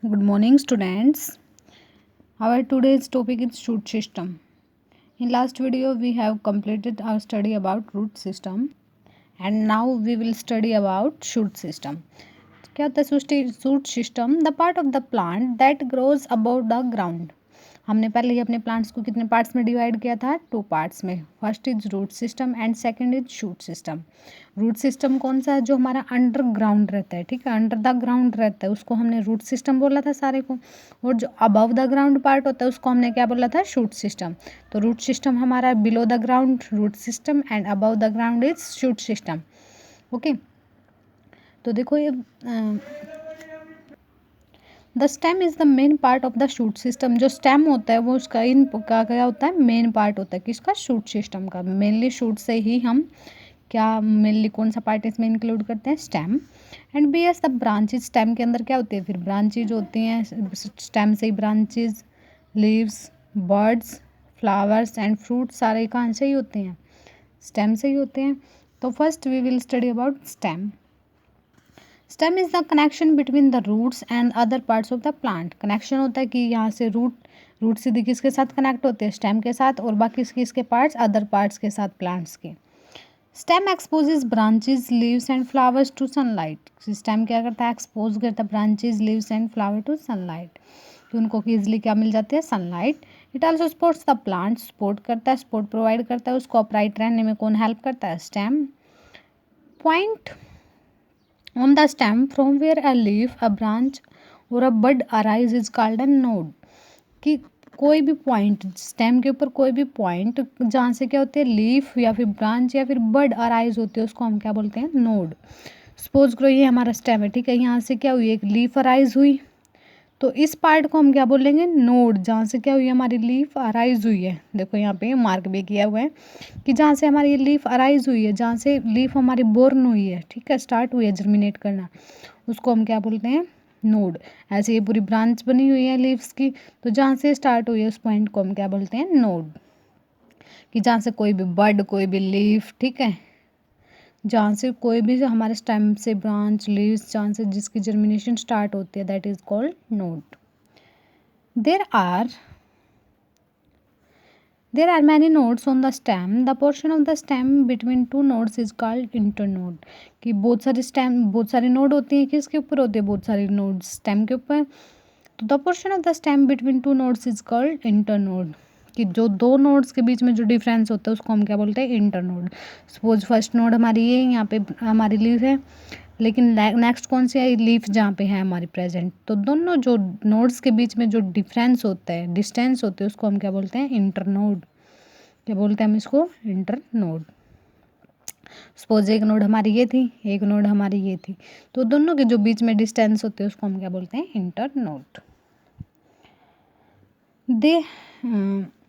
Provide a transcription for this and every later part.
Good morning, students. Our today's topic is shoot system. In last video, we have completed our study about root system, and now we will study about shoot system. क्या होता है shoot system? The part of the plant that grows about the ground. हमने पहले ही अपने plants को कितने parts में divide किया था? 2 पार्ट्स में. First is root system and second is shoot system. Root system कौन सा है? जो हमारा अंडरग्राउंड रहता है, ठीक है, अंडर द ग्राउंड रहता है, उसको हमने रूट सिस्टम बोला था सारे को. और जो अबव द ग्राउंड पार्ट होता है उसको हमने क्या बोला था? Shoot system. तो रूट सिस्टम हमारा below the ground root system and above the ground is shoot system. Okay, तो देखो ये the stem is the main part of the shoot system. जो स्टेम होता है वो उसका इन का क्या होता है? मेन पार्ट होता है किसका? शूट सिस्टम का. मेनली शूट से ही हम क्या मेनली कौन सा पार्ट इसमें इंक्लूड करते हैं? Stem. And B S the branches. Stem के अंदर क्या होती है? फिर ब्रांचेज होती हैं. स्टेम से ही branches, leaves, birds, flowers and fruit सारे कहाँ से ही होते हैं? स्टेम से ही होते हैं. तो first we will study about stem. Stem is the connection between the roots and other parts of the plant. Connection होता है कि यहाँ से रूट सीधे किसके साथ कनेक्ट होते हैं? स्टेम के साथ. और बाकी किसके पार्ट्स? अदर पार्ट्स के साथ प्लांट्स के. Stem exposes branches, leaves and flowers to sunlight. Stem क्या करता है? एक्सपोज करता है branches, leaves and flower to sunlight. तो उनको ईजिली क्या मिल जाती है? Sunlight. It also supports the plant. Support करता है, सपोर्ट प्रोवाइड करता है उसको. अपराइट रहने में कौन हेल्प करता है? Stem. Point on the stem from where a leaf, a branch or a bud arise is called a node. कि कोई भी पॉइंट स्टेम के ऊपर कोई भी पॉइंट जहाँ से क्या होती है? लीफ या फिर ब्रांच या फिर बड अराइज होती है उसको हम क्या बोलते हैं? नोड. सपोज करो ये हमारा स्टेम है, ठीक है, यहाँ से क्या हुई? एक लीफ अराइज हुई, तो इस पार्ट को हम क्या बोलेंगे? नोड. जहाँ से क्या हुई? हमारी लीफ अराइज हुई है. देखो यहाँ पे मार्क भी किया हुआ है कि जहाँ से हमारी ये लीफ अराइज हुई है, जहाँ से लीफ हमारी बोर्न हुई है, ठीक है, स्टार्ट हुई है जर्मिनेट करना, उसको हम क्या बोलते हैं? नोड. ऐसे ये पूरी ब्रांच बनी हुई है लीव्स की, तो जहाँ से स्टार्ट हुई है उस पॉइंट को हम क्या बोलते हैं? नोड. कि जहाँ से कोई भी बड, कोई भी लीफ, ठीक है, जहाँ से कोई भी हमारे स्टेम से ब्रांच, लीव्स, जहाँ से जिसकी जर्मिनेशन स्टार्ट होती है, that is called node. There are many nodes on the stem. The portion of the stem between two nodes is called internode. कि बहुत सारी नोड होती हैं. किसके ऊपर होती है? बहुत सारी नोड स्टेम के ऊपर. तो the portion of the stem between two nodes is called internode. कि जो दो नोड्स के बीच में जो डिफरेंस होता है उसको हम क्या बोलते हैं? इंटरनोड. सपोज फर्स्ट नोड हमारी ये यहाँ पे हमारी लीफ है, लेकिन नेक्स्ट कौन सी है? लीफ जहाँ पे है हमारी प्रेजेंट. तो दोनों जो नोड्स के बीच में जो डिफरेंस होता है, डिस्टेंस होते हैं, उसको हम क्या बोलते हैं? इंटरनोड. क्या बोलते हैं हम इसको? इंटरनोड. सपोज एक नोड हमारी ये थी, एक नोड हमारी ये थी, तो दोनों के जो बीच में डिस्टेंस होते हैं उसको हम क्या बोलते हैं? Internode. They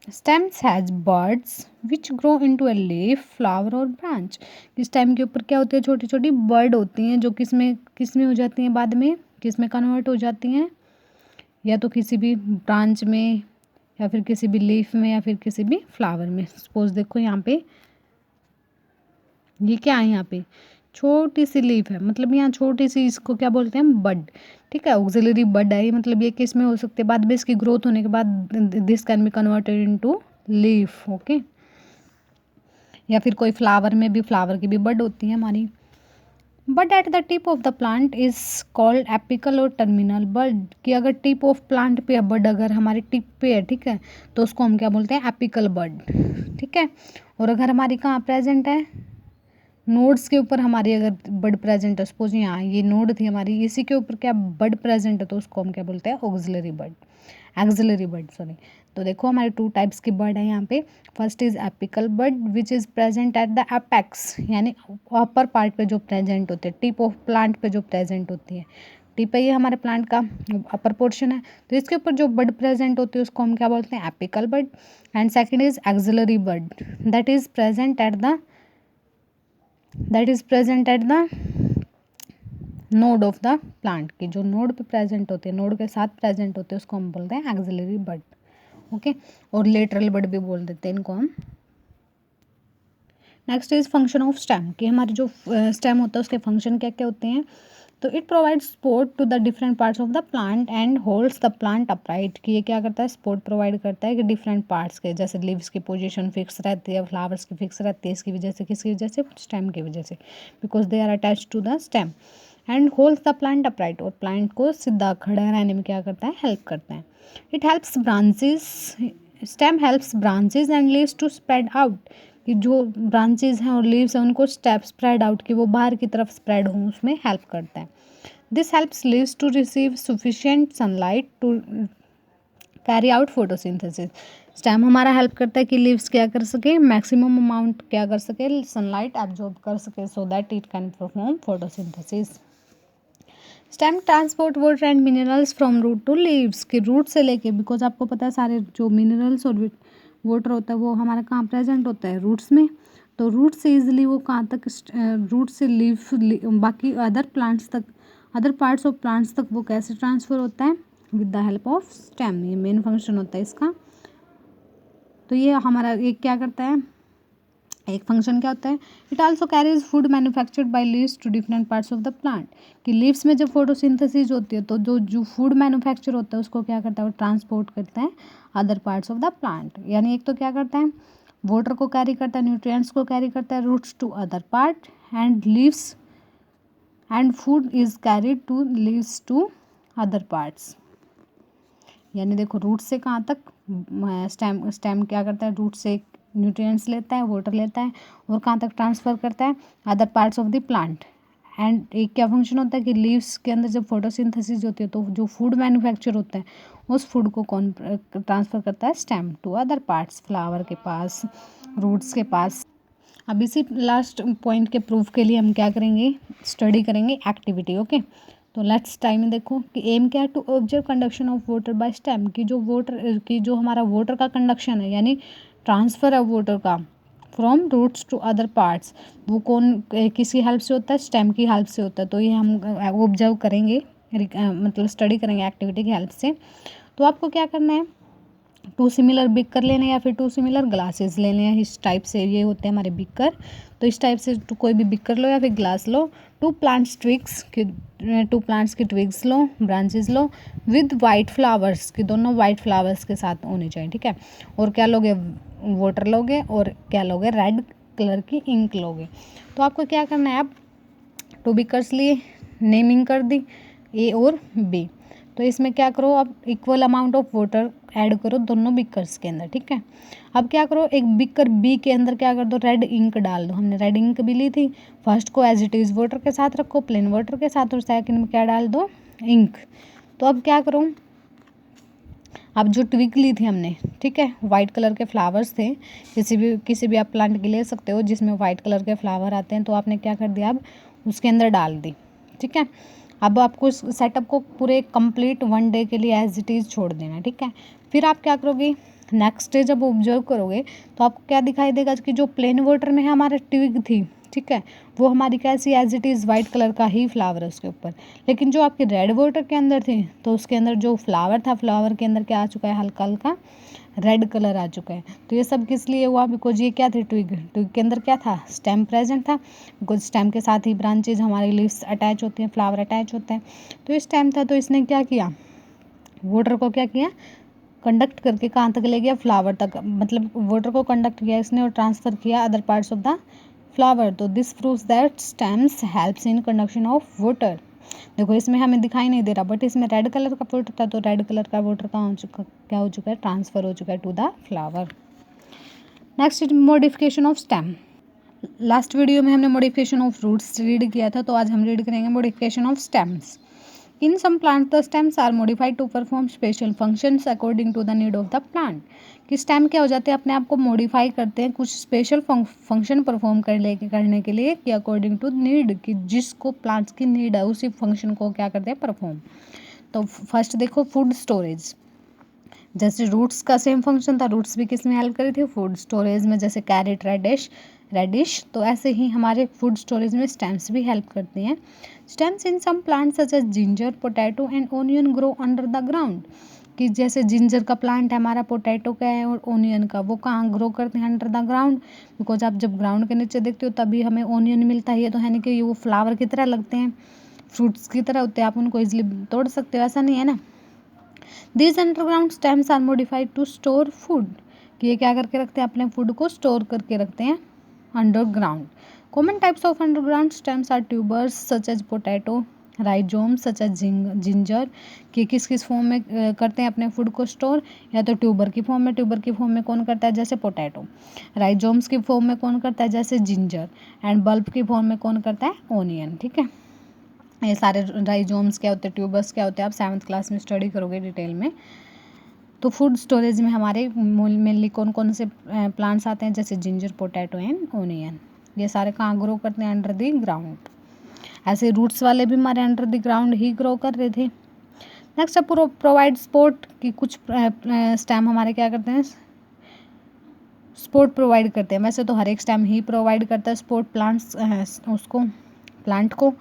stems has birds which grow into a leaf, flower और ब्रांच. इस स्टेम के ऊपर क्या होती है? छोटी छोटी बर्ड होती हैं जो किस में हो जाती हैं? बाद में किस में कन्वर्ट हो जाती हैं? या तो किसी भी ब्रांच में, या फिर किसी भी लीफ में, या फिर किसी भी फ्लावर में. सपोज देखो यहाँ पे ये क्या है? यहाँ पे छोटी सी लीफ है, मतलब यहाँ छोटी सी, इसको क्या बोलते हैं? बड. ठीक है, ऑक्सिलरी बड है, मतलब ये किस में हो सकते हैं? बाद में इसकी ग्रोथ होने के बाद this can be converted into leaf. Okay, या फिर कोई फ्लावर में भी, फ्लावर की भी बड होती है हमारी. Bud at the tip of the plant is called apical और टर्मिनल बड. कि अगर टिप ऑफ प्लांट पे है बड, अगर हमारी टिप पे है, ठीक है, तो उसको हम क्या बोलते हैं? एपिकल बड. ठीक है. और अगर हमारी कहाँ प्रेजेंट है? नोड्स के ऊपर हमारी अगर बड प्रेजेंट है, सपोज यहाँ ये नोड थी हमारी, इसी के ऊपर क्या बड प्रेजेंट है, तो उसको हम क्या बोलते हैं? ऑक्सिलरी बड, एक्सिलरी बड, सॉरी. तो देखो हमारे 2 टाइप्स की बड है यहाँ पे. First is apical bud which is present at the apex, यानी अपर पार्ट पे जो प्रेजेंट होते हैं, टिप ऑफ प्लांट पे जो प्रेजेंट होती है. टिप है ये हमारे प्लांट का, अपर पोर्शन है, तो इसके ऊपर जो बड प्रेजेंट होती है उसको हम क्या बोलते हैं? Apical bud. And second is axillary bud that is present at the node of the plant. की जो नोड पे प्रेजेंट होते हैं, नोड के साथ प्रेजेंट होते हैं, उसको हम बोलते हैं एक्सिलरी बड. ओके, और लेटरल बड भी बोल देते हैं इनको हम. Next is function of stem. कि हमारे जो स्टेम होता है उसके फंक्शन क्या क्या होते हैं? तो it provide support to the different parts of the plant and holds the plant upright, कि ये क्या करता है, सपोर्ट प्रोवाइड करता है कि डिफरेंट पार्ट्स के, जैसे लीव्स की पोजीशन फिक्स रहती है, फ्लावर्स की फिक्स रहती है, इसकी वजह से, किसकी वजह से, स्टेम की वजह से, because they are attach to the stem and holds the plant upright, और प्लांट को सीधा खड़ा रहने में क्या करता है, हेल्प करता है. It helps branches, stem helps branches and leaves to spread out, कि जो ब्रांचेज हैं और लीव्स हैं उनको स्प्रेड आउट, कि वो बाहर की तरफ स्प्रेड हों, उसमें हेल्प करता है. This helps leaves to receive sufficient sunlight to carry out photosynthesis. Stem हमारा हेल्प करता है कि लीव्स क्या कर सके, मैक्सिमम अमाउंट क्या कर सके, सनलाइट एब्जॉर्ब कर सके, so that it can perform photosynthesis. Stem transport water and minerals from root to leaves, कि रूट से लेके, बिकॉज आपको पता है सारे जो मिनरल्स और वाटर होता है वो हमारा कहाँ प्रेजेंट होता है, रूट्स में. तो रूट से इजीली वो कहाँ तक, रूट से बाकी अदर प्लांट्स तक, अदर पार्ट्स ऑफ प्लांट्स तक वो कैसे ट्रांसफ़र होता है, with the help of stem. ये मेन फंक्शन होता है इसका. तो ये हमारा एक क्या करता है, एक फंक्शन क्या होता है, it also carries food manufactured by leaves to different parts of the plant, कि लीव्स में जब फोटोसिंथेसिस होती है तो जो फूड मैन्युफैक्चर होता है उसको क्या करता है, वो ट्रांसपोर्ट करता है other parts of the plant. यानी एक तो क्या करता है, वाटर को कैरी करता है, न्यूट्रिएंट्स को कैरी करता है, roots to other part, and leaves and food is carried to leaves to other parts. यानी देखो रूट से कहाँ तक, स्टेम क्या करता है, रूट से न्यूट्रिएंट्स लेता है, वाटर लेता है, और कहाँ तक ट्रांसफ़र करता है, other parts of the plant. And एक क्या फंक्शन होता है कि लीव्स के अंदर जब फोटोसिंथेसिस होती है तो जो फूड मैन्युफैक्चर होता है उस फूड को कौन ट्रांसफ़र करता है, stem to other parts, flower के पास, रूट्स के पास. अब इसी लास्ट पॉइंट के प्रूफ के लिए हम क्या करेंगे, स्टडी करेंगे एक्टिविटी. ओके, तो लेट्स टाइम देखो कि एम क्या है, to observe conduction of water by stem, की जो वाटर की जो हमारा वाटर का कंडक्शन है, यानी ट्रांसफ़र है वाटर का from roots to other parts, वो कौन किसकी हेल्प से होता है, स्टेम की हेल्प से होता है. तो ये हम ऑब्जर्व करेंगे, मतलब स्टडी करेंगे एक्टिविटी की हेल्प से. तो आपको क्या करना है, 2 सिमिलर बिकर लेने हैं या फिर 2 सिमिलर ग्लासेस लेने हैं. इस टाइप से ये होते हैं हमारे बिकर. तो इस टाइप से कोई भी बिकर लो या फिर ग्लास लो. 2 प्लांट्स की twigs low, branches low, with white flowers, कि दोनों वाइट फ्लावर्स के साथ होने चाहिए. ठीक है, और क्या लोगे, वाटर लोगे, और क्या लोगे, रेड कलर की इंक लोगे. तो आपको क्या करना है, आप 2 बिकर्स लिए, नेमिंग कर दी ए और बी. तो इसमें क्या करो, आप equal amount of water add करो दोनों बिकर्स के अंदर. ठीक है, अब क्या करो, एक बिकर बी के अंदर क्या कर दो, रेड इंक डाल दो. हमने रेड इंक भी ली थी. फर्स्ट को एज इट इज़ वाटर के साथ रखो, प्लेन वाटर के साथ, और सेकंड में क्या डाल दो, इंक. तो अब क्या करो, अब जो ट्विग ली थी हमने, ठीक है, वाइट कलर के फ्लावर्स थे, किसी भी आप प्लांट के ले सकते हो जिसमें वाइट कलर के फ्लावर आते हैं. तो आपने क्या कर दिया, अब उसके अंदर डाल दी. ठीक है, अब आपको इस सेटअप को पूरे कंप्लीट 1 डे के लिए एज इट इज़ छोड़ देना. ठीक है, फिर आप क्या करोगे, नेक्स्ट डे जब ऑब्जर्व करोगे तो आपको क्या दिखाई देगा कि जो प्लेन वाटर में हमारे ट्विग थी, ठीक है, वो हमारी कैसी, as it is white colour का ही फ्लावर है उसके ऊपर. लेकिन जो आपके रेड वाटर के अंदर थी तो उसके अंदर जो फ्लावर था, फ्लावर के अंदर क्या आ चुका है, हल्का हल्का रेड कलर आ चुका है. तो ये सब किस लिए हुआ, बिकॉज ये क्या थे, ट्विग के अंदर क्या था, स्टेम प्रेजेंट था. बिकॉज स्टेम के साथ ही ब्रांचेज, हमारे लीव्स अटैच होती हैं, फ्लावर अटैच होते हैं. तो ये स्टेम था, तो इसने क्या किया, वाटर को क्या किया, कंडक्ट करके कहाँ तक ले गया, फ्लावर तक. मतलब वाटर को कंडक्ट किया इसने और ट्रांसफ़र किया other parts of the flower. तो this proves that stems helps in conduction of water. देखो इसमें हमें दिखाई नहीं दे रहा, बट इसमें रेड कलर का वाटर था, तो रेड कलर का वाटर कहाँ हो चुका, क्या हो चुका है, ट्रांसफ़र हो चुका है to the flower. Next is modification of stem. Last video में हमने मॉडिफिकेशन ऑफ रूट्स रीड किया था, तो आज हम रीड करेंगे modification of stems. In some plants, the stems are modified to perform special functions according to the need of the plant. कि stem क्या हो जाते हैं, अपने आप को मॉडिफाई करते हैं कुछ स्पेशल फंक्शन परफॉर्म करने के लिए, कि अकॉर्डिंग टू नीड, कि जिसको प्लांट्स की नीड है उसी फंक्शन को क्या करते हैं, परफॉर्म. तो फर्स्ट देखो, फूड स्टोरेज. जैसे रूट्स का सेम फंक्शन था, रूट्स भी किस में हेल्प करी थी, फूड स्टोरेज में, जैसे कैरेट, रेडिश. तो ऐसे ही हमारे फूड स्टोरेज में स्टेम्स भी हेल्प करती हैं. Stems in some plants such as ginger, potato and onion grow under the ground. कि जैसे जिंजर का प्लांट है हमारा, पोटैटो का है और ओनियन का, वो कहाँ ग्रो करते हैं, अंडर द ग्राउंड. बिकॉज आप जब ग्राउंड के नीचे देखते हो तभी हमें ओनियन मिलता है. ये तो है नहीं कि वो फ्लावर की तरह लगते हैं, फ्रूट्स की तरह होते हैं, आप उनको इजीली तोड़ सकते हो, ऐसा नहीं है ना। These underground stems are modified to store food, कि ये क्या करके रखते हैं, अपने फूड को स्टोर करके रखते हैं underground. Common types of underground stems are tubers such as potato, rhizomes such as ginger, कि किस किस फॉर्म में करते हैं अपने फूड को स्टोर, या तो ट्यूबर की फॉर्म में, ट्यूबर की फॉर्म में कौन करता है, जैसे पोटैटो, राइजोम्स की फॉर्म में कौन करता है, जैसे जिंजर, एंड बल्ब की फॉर्म में कौन करता है, ओनियन। ठीक है, ये सारे राइजोम्स क्या होते हैं, ट्यूबर्स क्या होते हैं, आप 7th क्लास में स्टडी करोगे डिटेल में। तो फूड स्टोरेज में हमारे मेनली कौन कौन से प्लांट्स आते हैं, जैसे जिंजर, पोटैटो एंड ओनियन। ये सारे कहाँ ग्रो करते हैं, अंडर द ग्राउंड। ऐसे रूट्स वाले भी हमारे under the ground he grow कर रहे थे। नेक्स्ट प्रोवाइड सपोर्ट, कि कुछ स्टेम हमारे क्या करते हैं, सपोर्ट प्रोवाइड करते हैं। वैसे तो हर एक स्टेम ही प्रोवाइड करता है सपोर्ट प्लांट्स उसको, प्लांट को।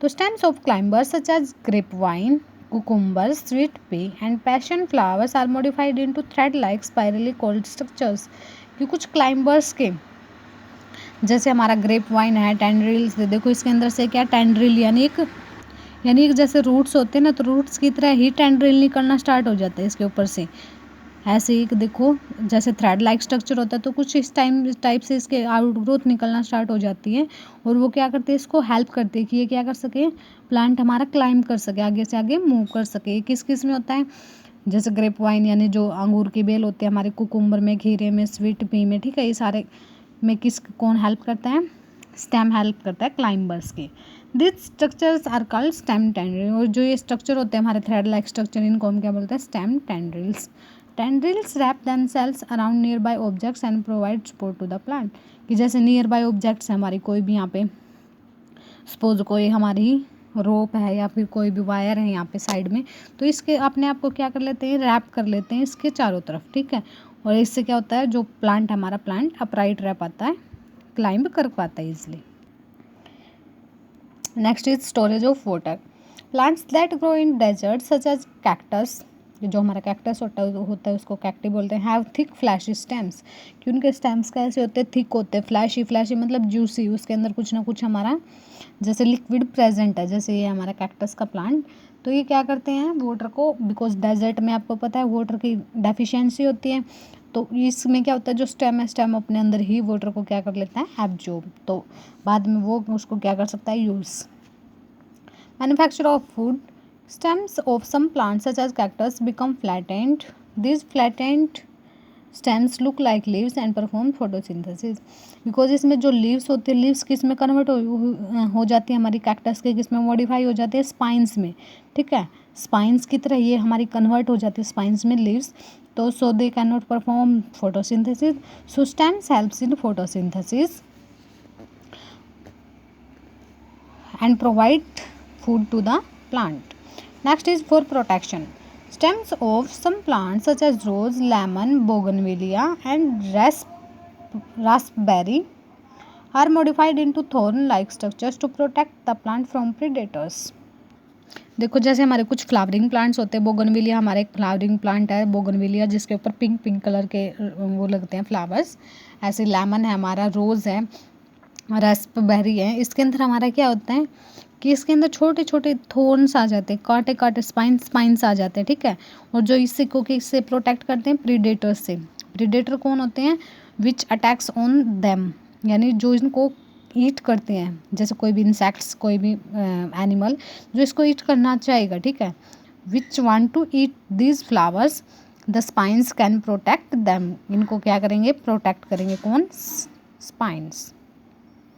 तो stems of climbers such as grape vine, cucumbers, sweet pea and passion flowers are modified into thread-like spirally coiled structures, कि कुछ क्लाइंबर्स के, जैसे हमारा ग्रेप वाइन है, टेंड्रिल्स, देखो इसके अंदर से क्या टेंड्रिल यानी एक जैसे रूट्स होते हैं ना, तो रूट्स की तरह ही टेंड्रिल निकलना स्टार्ट हो जाता है इसके ऊपर से। ऐसे ही देखो जैसे थ्रेड लाइक स्ट्रक्चर होता है, तो कुछ इस टाइप से इसके आउट ग्रोथ निकलना स्टार्ट हो जाती है, और वो क्या करते हैं, इसको हेल्प करते हैं कि ये क्या कर सके, प्लांट हमारा क्लाइंब कर सके, आगे से आगे मूव कर सके। किस किस में होता है, जैसे ग्रेप वाइन यानी जो अंगूर की बेल होती है हमारे, कुकुम्बर में, खीरे में, स्वीट पी में। ठीक है, ये सारे में कौन हेल्प करता है, स्टेम हेल्प करता है क्लाइंबर्स के। This structures are called stem tendril, और जो ये स्ट्रक्चर होते हैं हमारे थ्रेड लाइक स्ट्रक्चर, इनको हम क्या बोलते हैं, stem tendrils. Tendrils wrap themselves around nearby objects and provide support to the plant, कि जैसे नियर बाई ऑब्जेक्ट्स है हमारी, कोई भी यहाँ पे सपोज कोई हमारी रोप है या फिर कोई भी वायर है यहाँ पे साइड में, तो इसके अपने आप को क्या कर लेते हैं, रैप कर लेते हैं इसके चारों तरफ। ठीक है, और इससे क्या होता है, जो प्लांट हमारा प्लांट अपराइट रह पाता है, क्लाइंब कर पाता है easily. Next is storage of water. Plants that grow in desert such as cactus, जो हमारा कैक्टस होता है उसको कैक्टी बोलते हैं, हैव थिक फ्लैशी स्टेम्स, कि उनके स्टेम्स कैसे होते हैं, थिक होते हैं, फ्लैशी मतलब जूसी, उसके अंदर कुछ ना कुछ हमारा जैसे लिक्विड प्रेजेंट है, जैसे ये हमारा कैक्टस का प्लांट। तो ये क्या करते हैं, वाटर को, बिकॉज डेजर्ट में आपको पता है वाटर की डेफिशिएंसी होती है, तो इसमें क्या होता है, जो स्टेम है, स्टेम अपने अंदर ही वाटर को क्या कर लेता है, एब्जॉर्ब, तो बाद में वो उसको क्या कर सकता है, use. Manufacture of food, stems of some plants such as cactus become flattened. These flattened stems look like leaves and perform photosynthesis, because इसमें जो leaves होते हैं, leaves किस में कन्वर्ट हो जाती है हमारी कैक्टस के, किस में मॉडिफाई हो जाते हैं, स्पाइंस में। ठीक है, स्पाइंस की तरह ये हमारी कन्वर्ट हो जाती है स्पाइंस में leaves, तो so they cannot perform photosynthesis, so stems helps in photosynthesis and provide food to the plant. Next is for protection. Stems of some plants such as rose, lemon, bougainvillea and raspberry are modified into thorn-like structures to protect the plant from predators. देखो जैसे हमारे कुछ flowering plants होते हैं, bougainvillea हमारा एक flowering plant है, bougainvillea जिसके ऊपर पिंक कलर के वो लगते हैं फ्लावर्स। ऐसे लेमन है हमारा, रोज़ है, रास्पबेरी है। इसके अंदर हमारा क्या होता है कि इसके अंदर छोटे छोटे थोर्न्स आ जाते हैं, कांटे स्पाइंस आ जाते हैं। ठीक है, और जो इससे को इससे प्रोटेक्ट करते हैं प्रीडेटर्स से। प्रीडेटर कौन होते हैं, विच अटैक्स ऑन देम, यानी जो इनको ईट करते हैं, जैसे कोई भी इंसेक्ट्स, कोई भी एनिमल जो इसको ईट करना चाहेगा। ठीक है, which want to eat these flowers, the spines can protect them, इनको क्या करेंगे, प्रोटेक्ट करेंगे, कौन, स्पाइंस।